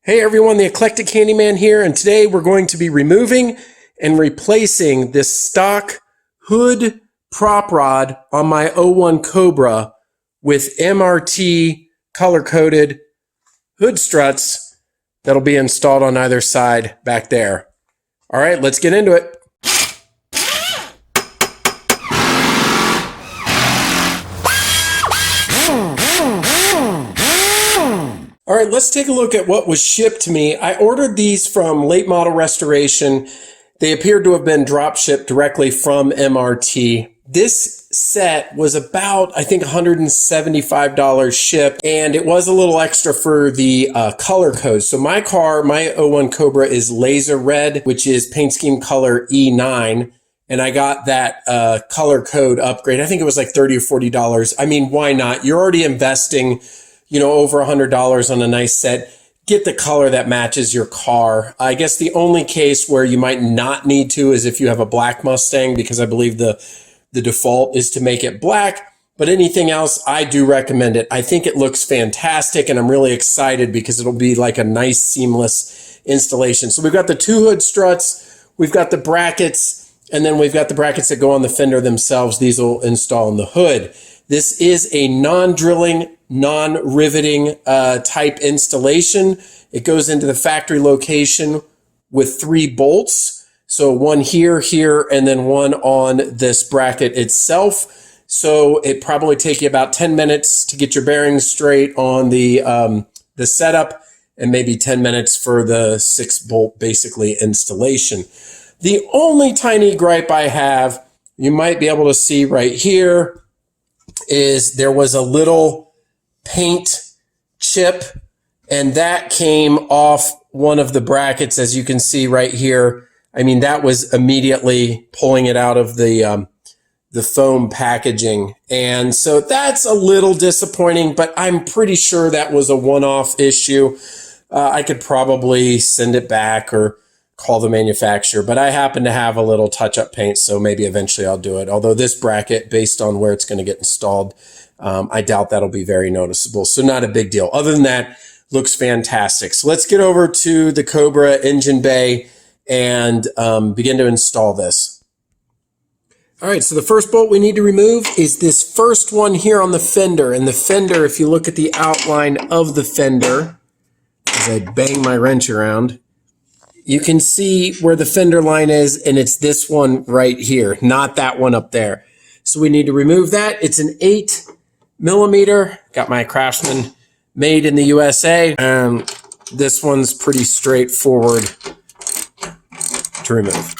Hey everyone, the Eclectic Handyman here, and today we're going to be removing and replacing this stock hood prop rod on my '01 Cobra with MRT color-coded hood struts that'll be installed on either side back there. All right, let's get into it. All right, let's take a look at what was shipped to me. I ordered these from Late Model Restoration. They appeared to have been drop shipped directly from MRT. This set was about, I think, $175 shipped, and it was a little extra for the color code. So my car, my '01 Cobra, is laser red, which is paint scheme color E9. And I got that color code upgrade. I think it was like $30 or $40. I mean, why not? You're already investing, over $100 on a nice set. Get the color that matches your car. I guess the only case where you might not need to is if you have a black Mustang, because I believe the default is to make it black. But anything else, I do recommend it. I think it looks fantastic, and I'm really excited because it'll be like a nice seamless installation. So we've got the two hood struts, we've got the brackets, and then we've got the brackets that go on the fender themselves. These will install in the hood. This is a non-drilling, non-riveting type installation. It goes into the factory location with 3 bolts. So one here, and then one on this bracket itself. So it probably take you about 10 minutes to get your bearings straight on the setup, and maybe 10 minutes for the 6-bolt basically installation. The only tiny gripe I have, you might be able to see right here, is there was a little paint chip, and that came off one of the brackets, as you can see right here. I mean, that was immediately pulling it out of the foam packaging. And so that's a little disappointing, but I'm pretty sure that was a one-off issue. I could probably send it back or call the manufacturer, but I happen to have a little touch-up paint, so maybe eventually I'll do it. Although this bracket, based on where it's going to get installed, I doubt that'll be very noticeable. So not a big deal. Other than that, looks fantastic. So let's get over to the Cobra engine bay and begin to install this. All right, so the first bolt we need to remove is this first one here on the fender. And the fender, if you look at the outline of the fender, as I bang my wrench around, you can see where the fender line is, and it's this one right here, not that one up there. So we need to remove that. It's an 8mm. Got my Craftsman made in the USA. And this one's pretty straightforward to remove.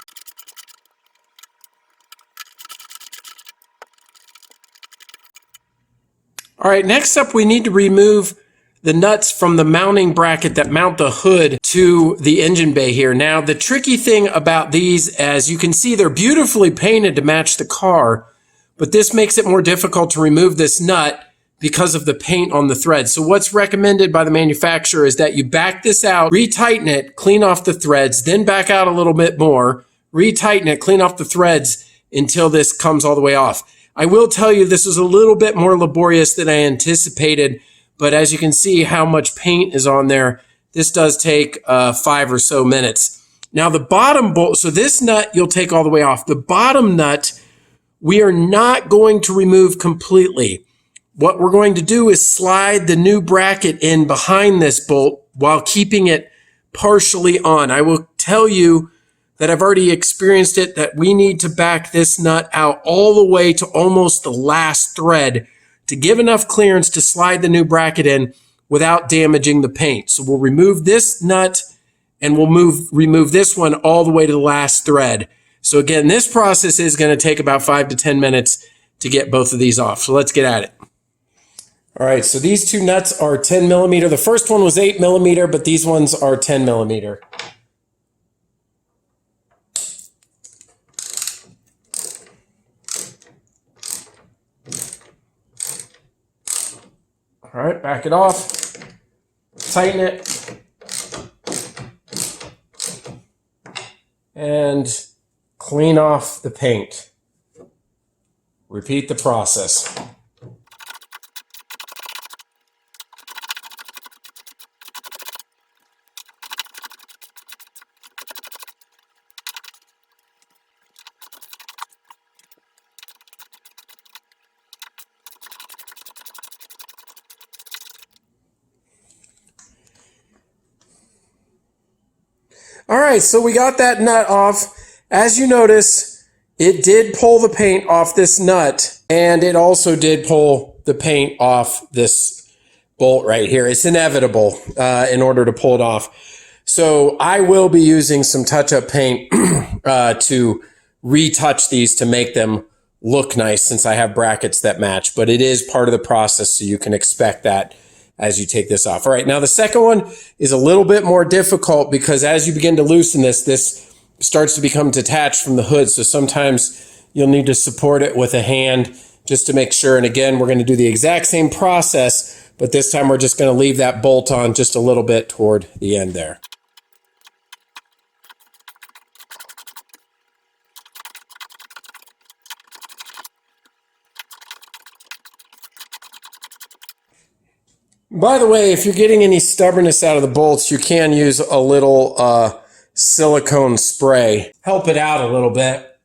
All right, next up we need to remove the nuts from the mounting bracket that mount the hood to the engine bay here. Now, the tricky thing about these, as you can see, they're beautifully painted to match the car, but this makes it more difficult to remove this nut because of the paint on the thread. So what's recommended by the manufacturer is that you back this out, retighten it, clean off the threads, then back out a little bit more, retighten it, clean off the threads until this comes all the way off. I will tell you this was a little bit more laborious than I anticipated, but as you can see how much paint is on there, this does take 5 or so minutes. Now the bottom bolt, so this nut you'll take all the way off. The bottom nut, we are not going to remove completely. What we're going to do is slide the new bracket in behind this bolt while keeping it partially on. I will tell you that I've already experienced it, that we need to back this nut out all the way to almost the last thread to give enough clearance to slide the new bracket in without damaging the paint. So we'll remove this nut and we'll remove this one all the way to the last thread. So again, this process is going to take about 5 to 10 minutes to get both of these off. So let's get at it. All right, so these two nuts are 10mm. The first one was 8mm, but these ones are 10mm. All right, back it off, tighten it, and clean off the paint. Repeat the process. All right, so we got that nut off. As you notice, it did pull the paint off this nut, and it also did pull the paint off this bolt right here. It's inevitable in order to pull it off. So I will be using some touch-up paint to retouch these to make them look nice, since I have brackets that match, but it is part of the process, so you can expect that as you take this off. All right, now the second one is a little bit more difficult because as you begin to loosen this, this starts to become detached from the hood, so sometimes you'll need to support it with a hand just to make sure. And again, we're going to do the exact same process, but this time we're just going to leave that bolt on just a little bit toward the end there. By the way, if you're getting any stubbornness out of the bolts, you can use a little silicone spray. Help it out a little bit.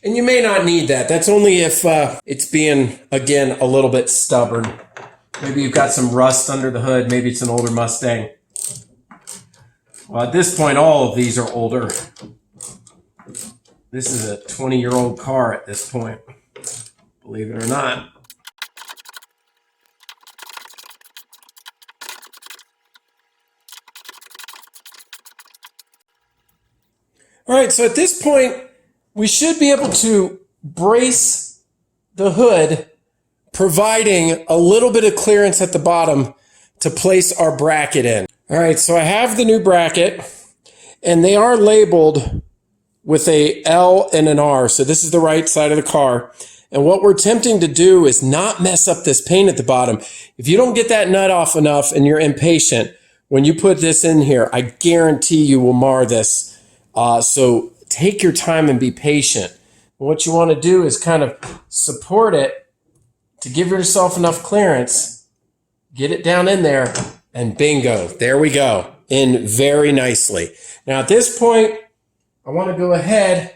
And you may not need that. That's only if it's being, again, a little bit stubborn. Maybe you've got some rust under the hood. Maybe it's an older Mustang. Well, at this point, all of these are older. This is a 20-year-old car at this point, believe it or not. All right, so at this point, we should be able to brace the hood, providing a little bit of clearance at the bottom to place our bracket in. All right, so I have the new bracket, and they are labeled with a L and an R. So this is the right side of the car. And what we're attempting to do is not mess up this paint at the bottom. If you don't get that nut off enough and you're impatient, when you put this in here, I guarantee you will mar this. So take your time and be patient. And what you want to do is kind of support it to give yourself enough clearance, get it down in there, and bingo, there we go, in very nicely. Now at this point, I want to go ahead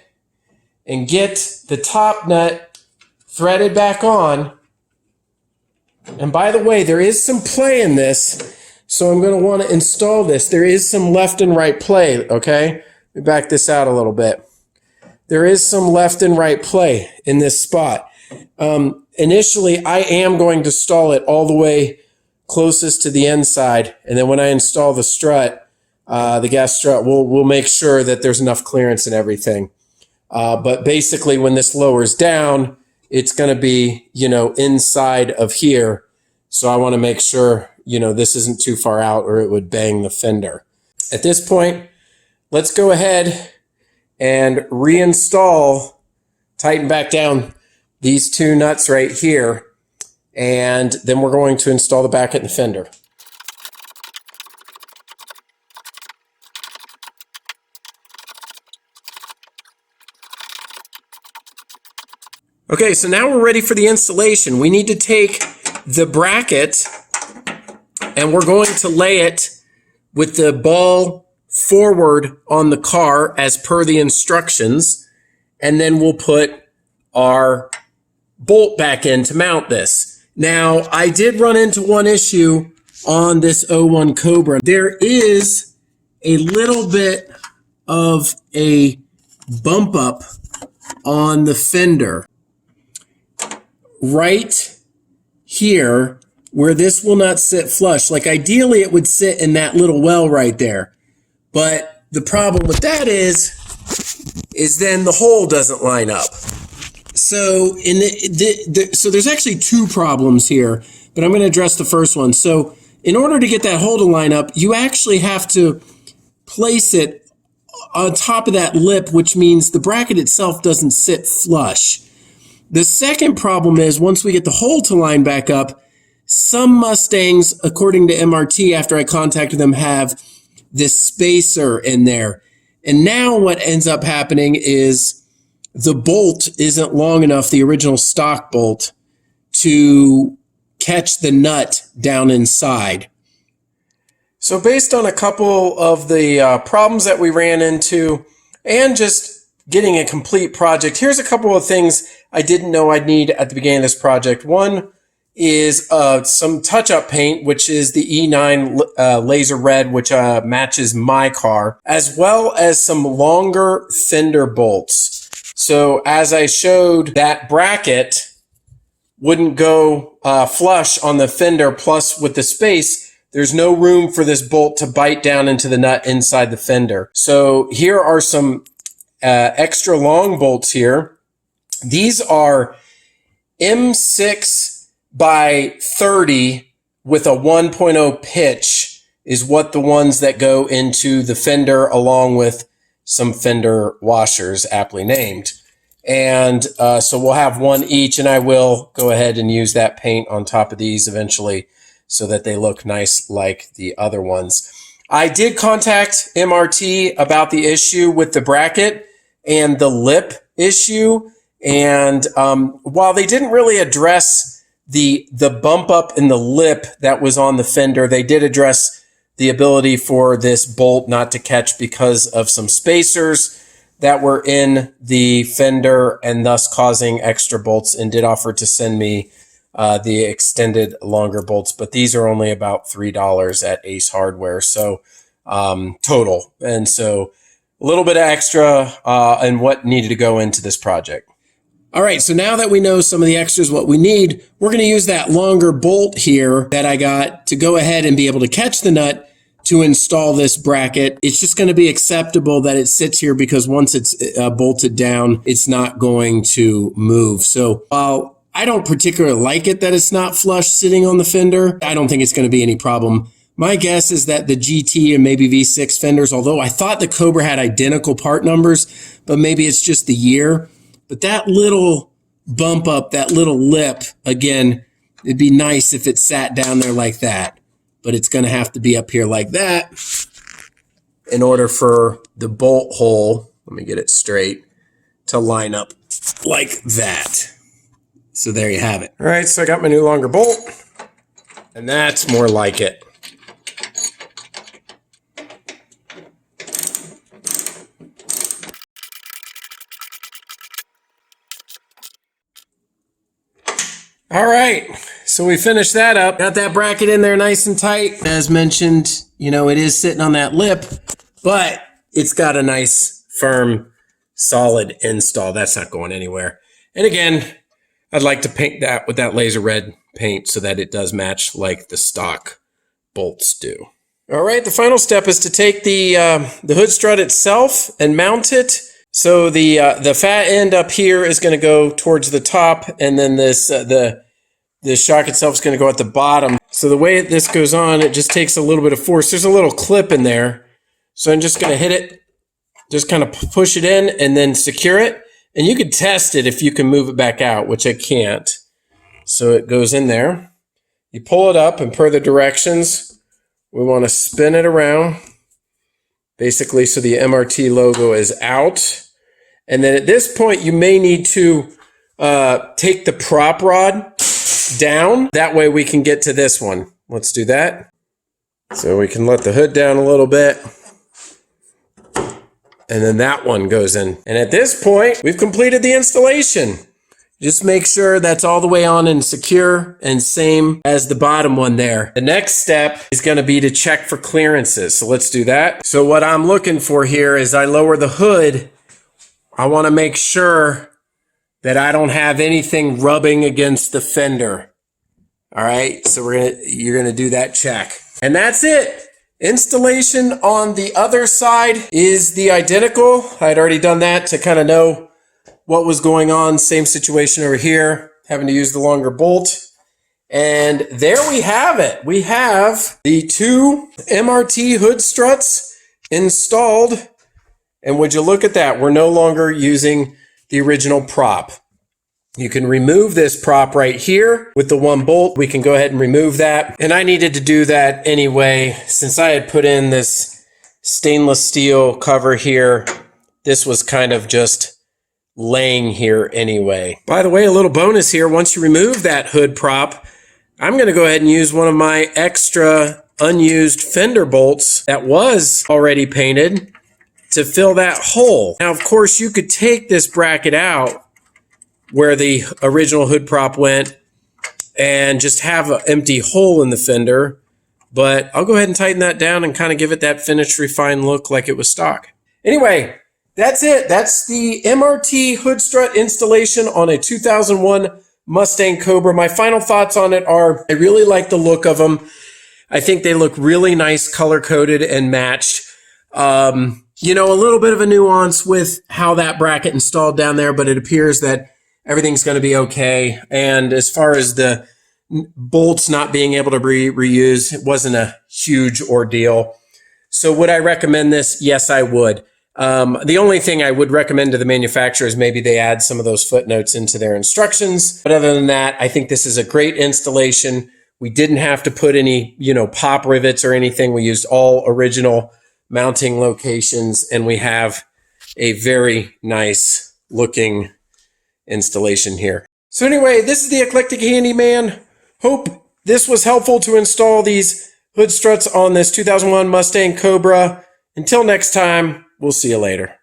and get the top nut threaded back on. And by the way, there is some play in this, so I'm going to want to install this. There is some left and right play, okay? Let me back this out a little bit. There is some left and right play in this spot. Initially, I am going to stall it all the way closest to the inside, and then when I install the strut, the gas strut, we'll make sure that there's enough clearance and everything. But basically, when this lowers down, it's going to be, inside of here. So I want to make sure, this isn't too far out or it would bang the fender. At this point, let's go ahead and reinstall, tighten back down these two nuts right here. And then we're going to install the bracket and the fender. Okay, so now we're ready for the installation. We need to take the bracket and we're going to lay it with the ball forward on the car as per the instructions. And then we'll put our bolt back in to mount this. Now, I did run into one issue on this 01 COBRA. There is a little bit of a bump up on the fender right here where this will not sit flush. Like ideally it would sit in that little well right there. But the problem with that is then the hole doesn't line up. So so there's actually two problems here, but I'm going to address the first one. So in order to get that hole to line up, you actually have to place it on top of that lip, which means the bracket itself doesn't sit flush. The second problem is once we get the hole to line back up, some Mustangs, according to MRT, after I contacted them, have this spacer in there. And now what ends up happening is the bolt isn't long enough, the original stock bolt, to catch the nut down inside. So based on a couple of the problems that we ran into and just getting a complete project, here's a couple of things I didn't know I'd need at the beginning of this project. One is some touch-up paint, which is the E9 laser red, which matches my car, as well as some longer fender bolts. So as I showed, that bracket wouldn't go flush on the fender, plus with the space, there's no room for this bolt to bite down into the nut inside the fender. So here are some extra long bolts here. These are M6 by 30 with a 1.0 pitch is what the ones that go into the fender, along with some fender washers aptly named. And so we'll have one each, and I will go ahead and use that paint on top of these eventually so that they look nice like the other ones. I did contact MRT about the issue with the bracket and the lip issue. And while they didn't really address the bump up in the lip that was on the fender, they did address the ability for this bolt not to catch because of some spacers that were in the fender and thus causing extra bolts, and did offer to send me the extended longer bolts. But these are only about $3 at Ace Hardware. So total. And so a little bit of extra and what needed to go into this project. All right, so now that we know some of the extras, what we need, we're going to use that longer bolt here that I got to go ahead and be able to catch the nut to install this bracket. It's just going to be acceptable that it sits here because once it's bolted down, it's not going to move. So while I don't particularly like it that it's not flush sitting on the fender, I don't think it's going to be any problem. My guess is that the GT and maybe V6 fenders, although I thought the Cobra had identical part numbers, but maybe it's just the year. But that little bump up, that little lip, again, it'd be nice if it sat down there like that. But it's going to have to be up here like that in order for the bolt hole, let me get it straight, to line up like that. So there you have it. All right, so I got my new longer bolt, and that's more like it. All right, so we finished that up. Got that bracket in there nice and tight. As mentioned, you know, it is sitting on that lip, but it's got a nice, firm, solid install. That's not going anywhere. And again, I'd like to paint that with that laser red paint so that it does match like the stock bolts do. All right, the final step is to take the hood strut itself and mount it. So the fat end up here is going to go towards the top, and then this the shock itself is going to go at the bottom. So the way this goes on, it just takes a little bit of force. There's a little clip in there, so I'm just going to hit it, just kind of push it in, and then secure it. And you could test it if you can move it back out, which I can't. So it goes in there. You pull it up, and per the directions, we want to spin it around, basically so the MRT logo is out. And then at this point, you may need to take the prop rod down. That way we can get to this one. Let's do that. So we can let the hood down a little bit. And then that one goes in. And at this point, we've completed the installation. Just make sure that's all the way on and secure, and same as the bottom one there. The next step is going to be to check for clearances. So let's do that. So what I'm looking for here is I lower the hood. I want to make sure that I don't have anything rubbing against the fender. All right, so you're going to do that check. And that's it. Installation on the other side is the identical. I'd already done that to kind of know what was going on. Same situation over here, having to use the longer bolt. And there we have it. We have the two MRT hood struts installed. And would you look at that? We're no longer using the original prop. You can remove this prop right here with the one bolt. We can go ahead and remove that. And I needed to do that anyway, since I had put in this stainless steel cover here. This was kind of just laying here anyway. By the way, a little bonus here. Once you remove that hood prop, I'm going to go ahead and use one of my extra unused fender bolts that was already painted to fill that hole. Now, of course, you could take this bracket out where the original hood prop went and just have an empty hole in the fender. But I'll go ahead and tighten that down and kind of give it that finished, refined look like it was stock. Anyway, that's it. That's the MRT hood strut installation on a 2001 Mustang Cobra. My final thoughts on it are I really like the look of them. I think they look really nice, color-coded and matched. You know, a little bit of a nuance with how that bracket installed down there, but it appears that everything's going to be okay. And as far as the bolts not being able to be reused, it wasn't a huge ordeal. So would I recommend this? Yes, I would. The only thing I would recommend to the manufacturer is maybe they add some of those footnotes into their instructions. But other than that, I think this is a great installation. We didn't have to put any, pop rivets or anything. We used all original mounting locations, and we have a very nice looking installation here. So anyway, this is the Eclectic Handyman. Hope this was helpful to install these hood struts on this 2001 Mustang Cobra. Until next time, we'll see you later.